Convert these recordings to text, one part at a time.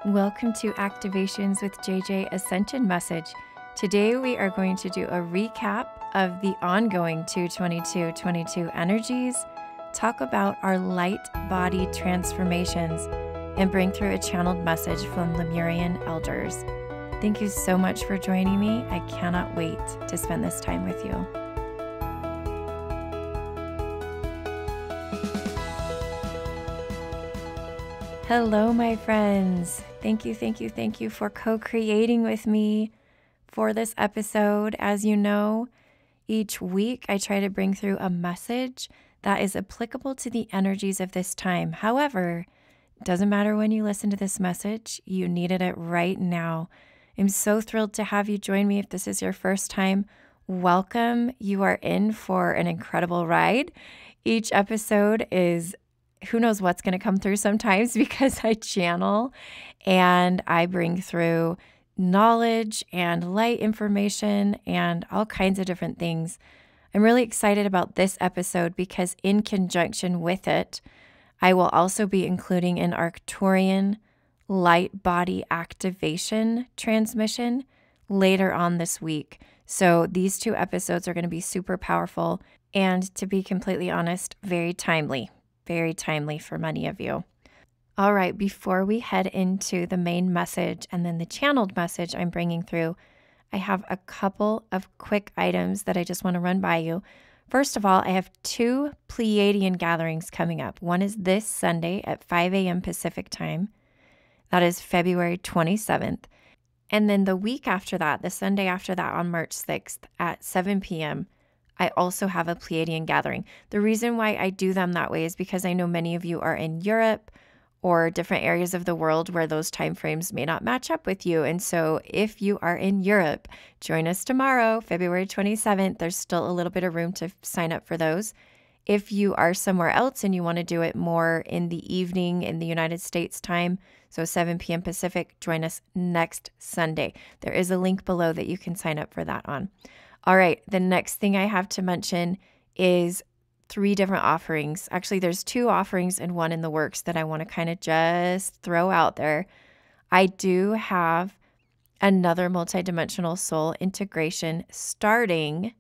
Welcome to Activations with JJ Ascension message. Today we are going to do a recap of the ongoing 22222 energies, talk about our light body transformations, and bring through a channeled message from Lemurian Elders. Thank you so much for joining me. I cannot wait to spend this time with you. Hello, my friends. Thank you for co-creating with me for this episode. As you know, each week I try to bring through a message that is applicable to the energies of this time. However, it doesn't matter when you listen to this message, you needed it right now. I'm so thrilled to have you join me. If this is your first time, welcome. You are in for an incredible ride. Each episode is who knows what's going to come through sometimes because I channel and I bring through knowledge and light information and all kinds of different things. I'm really excited about this episode because in conjunction with it, I will also be including an Arcturian light body activation transmission later on this week. So these two episodes are going to be super powerful and, to be completely honest, very timely for many of you. All right, before we head into the main message and then the channeled message I'm bringing through, I have a couple of quick items that I just want to run by you. First of all, I have 2 Pleiadian gatherings coming up. One is this Sunday at 5 a.m. Pacific time. That is February 27th. And then the week after that, the Sunday after that on March 6th at 7 p.m., I also have a Pleiadian gathering. The reason why I do them that way is because I know many of you are in Europe or different areas of the world where those time frames may not match up with you. And so if you are in Europe, join us tomorrow, February 27th. There's still a little bit of room to sign up for those. If you are somewhere else and you want to do it more in the evening in the United States time, so 7 p.m. Pacific, join us next Sunday. There is a link below that you can sign up for that on. All right, the next thing I have to mention is 3 different offerings. Actually, there's 2 offerings and 1 in the works that I want to kind of just throw out there. I do have another multidimensional soul integration starting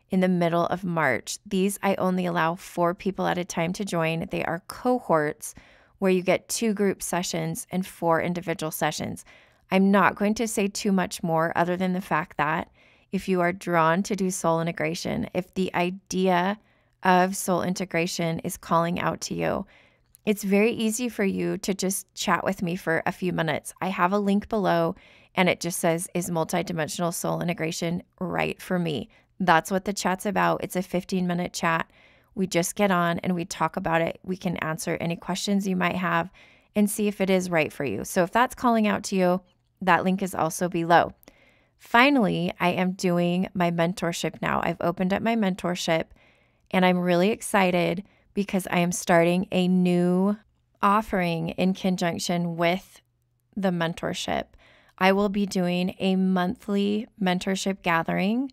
in the middle of March. These I only allow 4 people at a time to join. They are cohorts where you get 2 group sessions and 4 individual sessions. I'm not going to say too much more other than the fact that if you are drawn to do soul integration, if the idea of soul integration is calling out to you, it's very easy for you to just chat with me for a few minutes. I have a link below and it just says, is multidimensional soul integration right for me? That's what the chat's about. It's a 15-minute chat. We just get on and we talk about it. We can answer any questions you might have and see if it is right for you. So if that's calling out to you, that link is also below. Finally, I am doing my mentorship now. I've opened up my mentorship and I'm really excited because I am starting a new offering in conjunction with the mentorship. I will be doing a monthly mentorship gathering,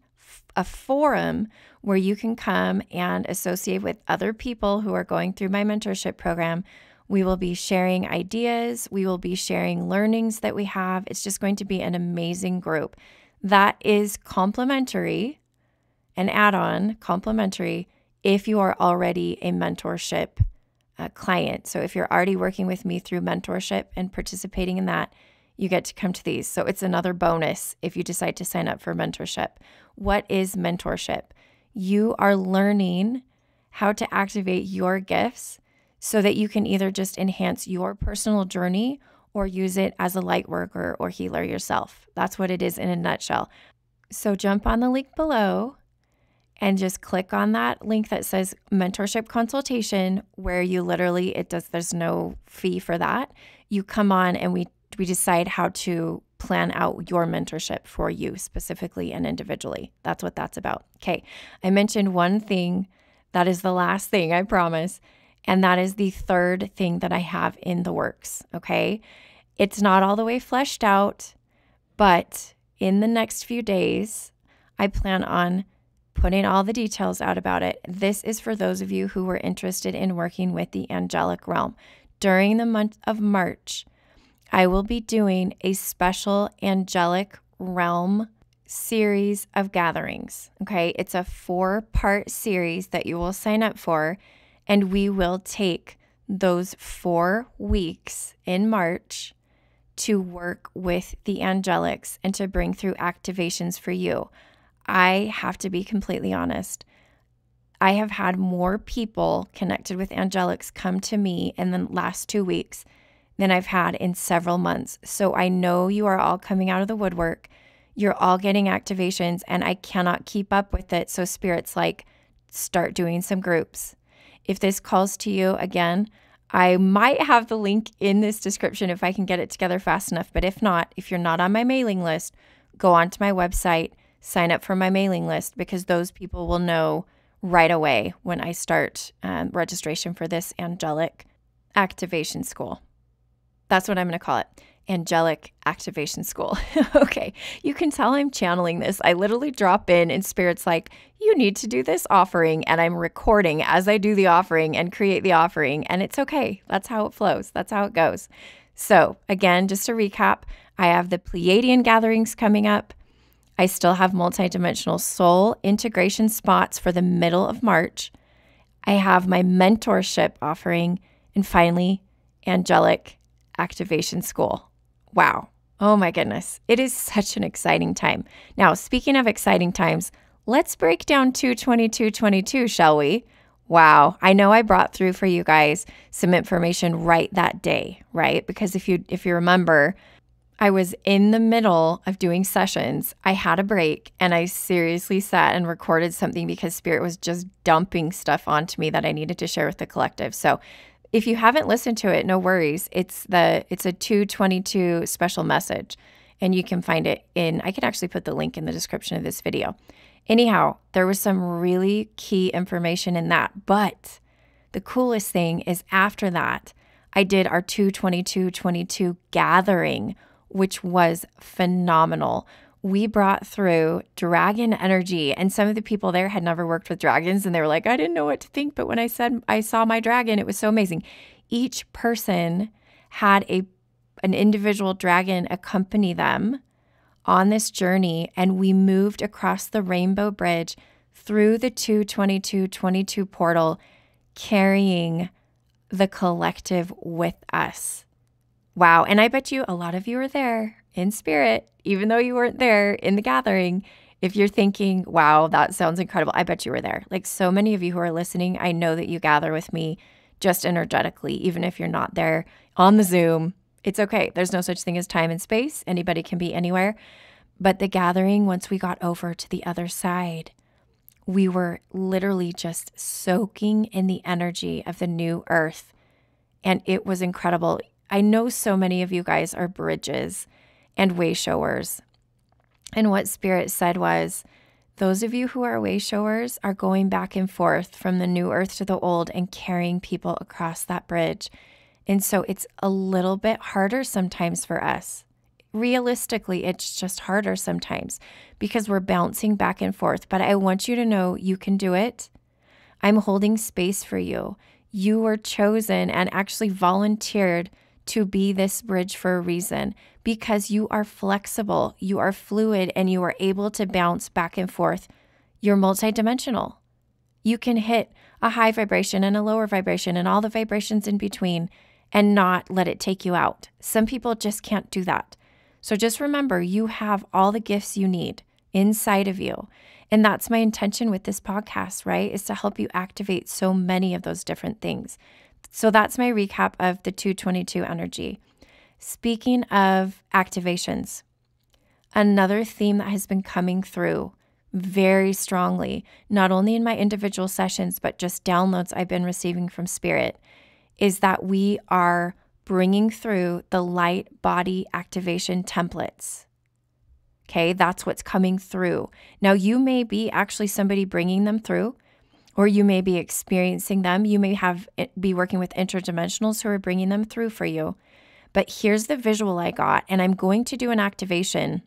a forum where you can come and associate with other people who are going through my mentorship program. We will be sharing ideas. We will be sharing learnings that we have. It's just going to be an amazing group. That is complimentary, an add-on, complimentary, if you are already a mentorship client. So if you're already working with me through mentorship and participating in that, you get to come to these. So it's another bonus if you decide to sign up for mentorship. What is mentorship? You are learning how to activate your gifts so that you can either just enhance your personal journey or use it as a light worker or healer yourself. That's what it is in a nutshell. So jump on the link below and just click on that link that says mentorship consultation, where you literally, there's no fee for that. You come on and we decide how to plan out your mentorship for you specifically and individually. That's what that's about. Okay. I mentioned one thing. That is the last thing, I promise. And that is the 3rd thing that I have in the works. Okay. It's not all the way fleshed out, but in the next few days, I plan on putting all the details out about it. This is for those of you who are interested in working with the angelic realm. During the month of March, I will be doing a special angelic realm series of gatherings. Okay. It's a 4-part series that you will sign up for, and we will take those 4 weeks in March to work with the angelics and to bring through activations for you. I have to be completely honest. I have had more people connected with angelics come to me in the last 2 weeks than I've had in several months. So I know you are all coming out of the woodwork. You're all getting activations, and I cannot keep up with it. So Spirit's like, start doing some groups. If this calls to you, again, I might have the link in this description if I can get it together fast enough. But if not, if you're not on my mailing list, go onto my website, sign up for my mailing list, because those people will know right away when I start registration for this angelic activation school. That's what I'm going to call it. Angelic Activation School. Okay, you can tell I'm channeling this. I literally drop in and Spirit's like, you need to do this offering, and I'm recording as I do the offering and create the offering, and it's okay. That's how it flows. That's how it goes. So again, just to recap, I have the Pleiadian gatherings coming up. I still have multidimensional soul integration spots for the middle of March. I have my mentorship offering, and finally, Angelic Activation School. Wow. Oh my goodness. It is such an exciting time. Now, speaking of exciting times, let's break down 2/22/22, shall we? Wow. I know I brought through for you guys some information right that day, right? Because if you remember, I was in the middle of doing sessions. I had a break, and I seriously sat and recorded something because Spirit was just dumping stuff onto me that I needed to share with the collective. So if you haven't listened to it, no worries. It's a 2/22 special message, and you can find it I can actually put the link in the description of this video. Anyhow, there was some really key information in that. But the coolest thing is after that, I did our 2/22/22 gathering, which was phenomenal. We brought through dragon energy, and some of the people there had never worked with dragons, and they were like, I didn't know what to think, but when I said I saw my dragon, it was so amazing. Each person had an individual dragon accompany them on this journey, and we moved across the rainbow bridge through the 2/22/22 portal, carrying the collective with us. Wow. And I bet you a lot of you are there in spirit, even though you weren't there in the gathering. If you're thinking, wow, that sounds incredible, I bet you were there. Like so many of you who are listening, I know that you gather with me just energetically, even if you're not there on the Zoom. It's okay. There's no such thing as time and space. Anybody can be anywhere. But the gathering, once we got over to the other side, we were literally just soaking in the energy of the new earth. And it was incredible. I know so many of you guys are bridges and way showers. And what Spirit said was, those of you who are way showers are going back and forth from the new earth to the old and carrying people across that bridge. And so it's a little bit harder sometimes for us. Realistically, it's just harder sometimes because we're bouncing back and forth. But I want you to know you can do it. I'm holding space for you. You were chosen and actually volunteered to be this bridge for a reason, because you are flexible, you are fluid, and you are able to bounce back and forth. You're multidimensional. You can hit a high vibration and a lower vibration and all the vibrations in between and not let it take you out. Some people just can't do that. So just remember, you have all the gifts you need inside of you. And that's my intention with this podcast, right? Is to help you activate so many of those different things. So that's my recap of the 2/22 energy. Speaking of activations, another theme that has been coming through very strongly, not only in my individual sessions, but just downloads I've been receiving from Spirit, is that we are bringing through the light body activation templates. Okay, that's what's coming through. Now, you may be actually somebody bringing them through, or you may be experiencing them. You may be working with interdimensionals who are bringing them through for you. But here's the visual I got, and I'm going to do an activation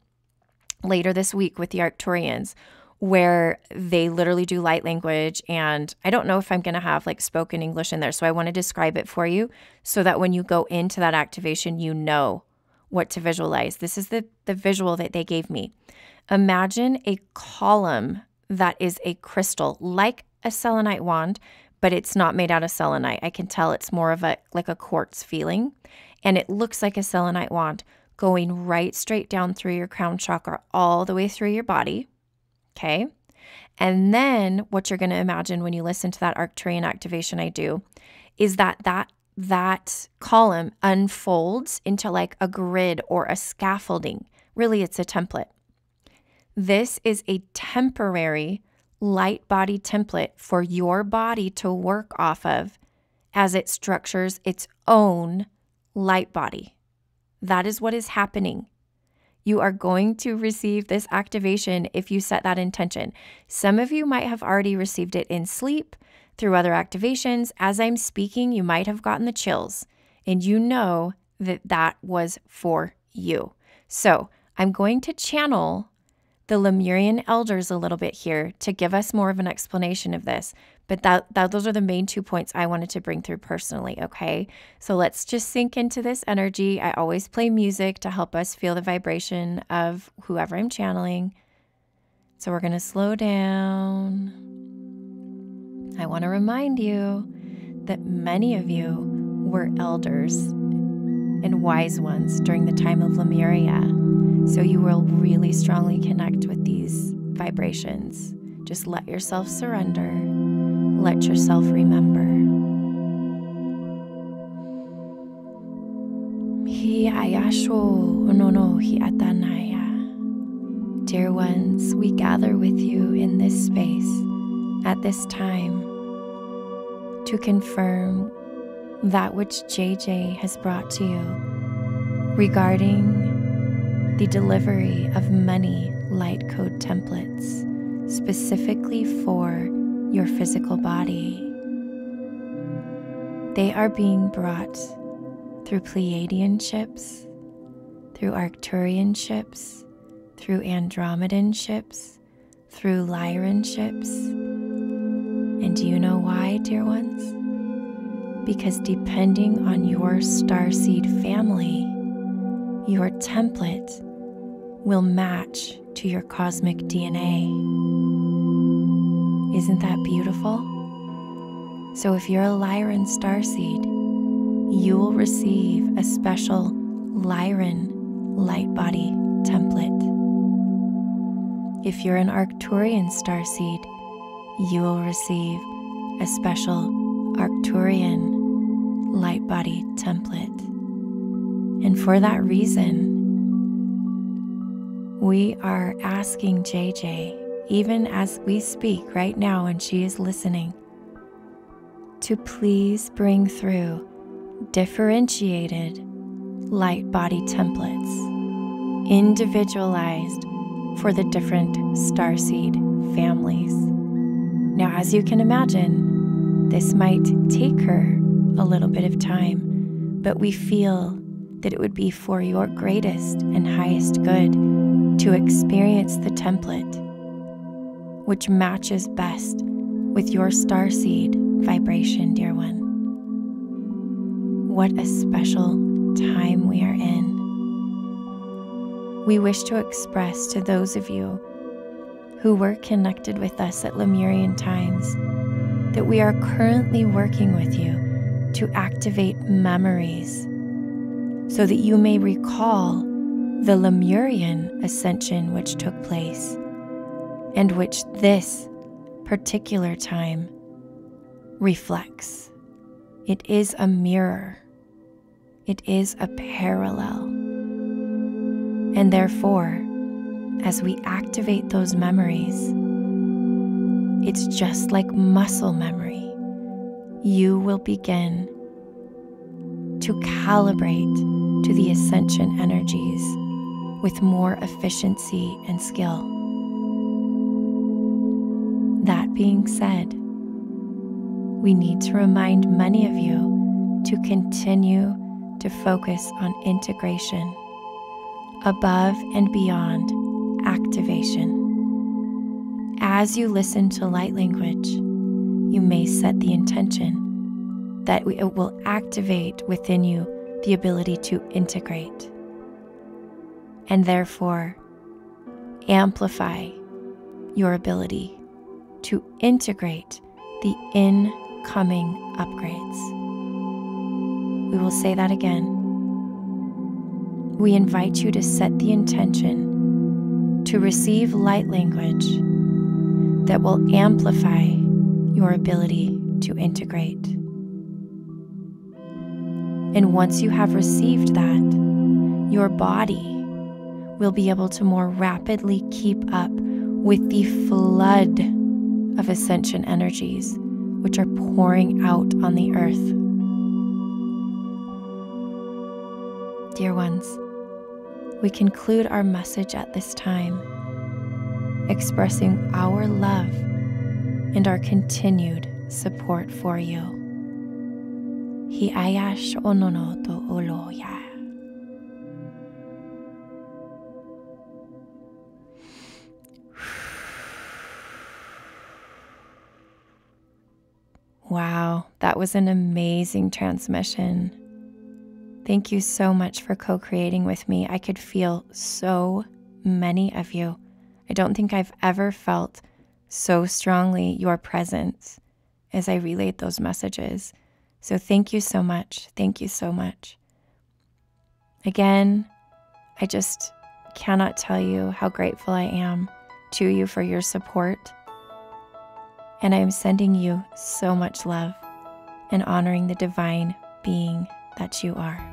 later this week with the Arcturians where they literally do light language, and I don't know if I'm going to have like spoken English in there, so I want to describe it for you so that when you go into that activation, you know what to visualize. This is the visual that they gave me. Imagine a column that is a crystal, like a selenite wand, but it's not made out of selenite. I can tell it's more of like a quartz feeling. And it looks like a selenite wand going right straight down through your crown chakra, all the way through your body. Okay. And then what you're going to imagine when you listen to that Arcturian activation I do is that column unfolds into like a grid or a scaffolding. Really, it's a template. This is a temporary light body template for your body to work off of as it structures its own light body. That is what is happening. You are going to receive this activation if you set that intention. Some of you might have already received it in sleep through other activations. As I'm speaking, you might have gotten the chills, and you know that that was for you. So I'm going to channel the Lemurian Elders a little bit here to give us more of an explanation of this. But those are the main 2 points I wanted to bring through personally, okay? So let's just sink into this energy. I always play music to help us feel the vibration of whoever I'm channeling. So we're going to slow down. I want to remind you that many of you were elders and wise ones during the time of Lemuria. So you will really strongly connect with these vibrations. Just let yourself surrender. Let yourself remember. Dear ones, we gather with you in this space at this time to confirm that which JJ has brought to you regarding the delivery of many light code templates specifically for your physical body. They are being brought through Pleiadian ships, through Arcturian ships, through Andromedan ships, through Lyran ships. And do you know why, dear ones? Because depending on your starseed family, your template will match to your cosmic DNA. Isn't that beautiful? So if you're a Lyran starseed, you will receive a special Lyran light body template. If you're an Arcturian starseed, you will receive a special Arcturian light body template. And for that reason, we are asking JJ, even as we speak right now and she is listening, to please bring through differentiated light body templates, individualized for the different starseed families. Now, as you can imagine, this might take her a little bit of time, but we feel that it would be for your greatest and highest good to experience the template which matches best with your starseed vibration, dear one. What a special time we are in. We wish to express to those of you who were connected with us at Lemurian times that we are currently working with you to activate memories so that you may recall the Lemurian Ascension which took place and which this particular time reflects. It is a mirror. It is a parallel. And therefore, as we activate those memories, it's just like muscle memory. You will begin to calibrate to the Ascension energies with more efficiency and skill. That being said, we need to remind many of you to continue to focus on integration above and beyond activation. As you listen to light language, you may set the intention that it will activate within you the ability to integrate. and therefore amplify your ability to integrate the incoming upgrades. We will say that again. We invite you to set the intention to receive light language that will amplify your ability to integrate. And once you have received that, your body will be able to more rapidly keep up with the flood of ascension energies which are pouring out on the earth. Dear ones, we conclude our message at this time, expressing our love and our continued support for you. Hi'ayash onono to oloya. Wow, that was an amazing transmission. Thank you so much for co-creating with me. I could feel so many of you. I don't think I've ever felt so strongly your presence as I relayed those messages. So thank you so much. Thank you so much. Again, I just cannot tell you how grateful I am to you for your support. And I am sending you so much love and honoring the divine being that you are.